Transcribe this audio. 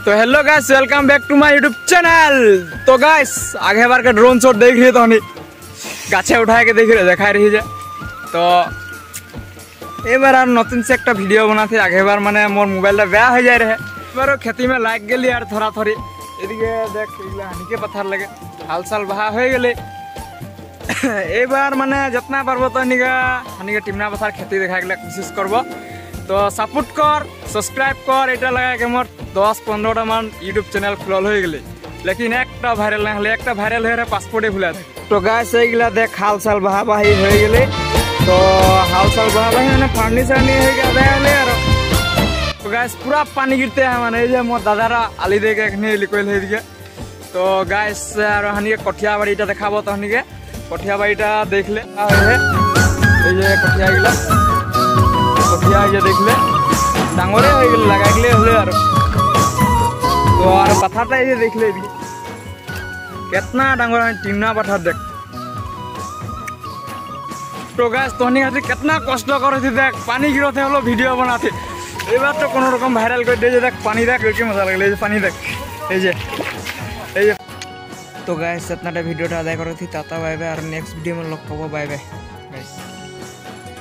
तो hello guys, welcome back to my YouTube channel. तो guys आगे बार का ड्रोन शॉट देख रही है तो गाछे उठा के देख रहे देखा रही है। तो एक बार और नतून से एक भिडियो बना थी। आगे बार माने मोर मोबाइल बेया हो जाए रहे। बार खेती में लाग गई और थोड़ा थोड़ी एदिके देख हानि के पत्थर लगे हाल साल बहा हो गए। एक बार माने जितना पारबो तो हानि के टिमना पथार खेती देखा कोशिश करब। तो सपोर्ट कर, सब्सक्राइब कर। एटा लगा के मोर 10-15टा मान यूट्यूब चैनल खुलल हो गए, लेकिन एक भाइरल ना हले। एक भाइरल हो पासपोर्टे भुला थे। तो गाइस एगिला देख हाल साल बहा बही हो गए। तो हाल साल बहा बही मैंने फानी सानी हो गया। तो गाइस पूरा पानी गिरते हैं माने जे मोर दादारा आली दे के लिकोल हो गया। तो गाइस और हानि के कठिया बाड़ीटा देखाबो। तो हानि के कठिया बाड़ीटा देख ले ये कठिया गिला कठिया ये देख ले डांगरे हो गए लगा गले हले। तो और पथाटा ये देख ले कितना डांगर टिमना पथार देख। तो गाइस तोहनी खातिर कितना कष्ट करे थी देख पानी गिरते हलो वीडियो बनाते। ए बार तो कोनो रकम वायरल कर दे देख पानी देख के मजा लगले जे पानी देख ए जे। तो गाइस इतना वीडियोटा आदा करो थी। टाटा बाय बाय और नेक्स्ट वीडियो में लग पाबो। Bye bye.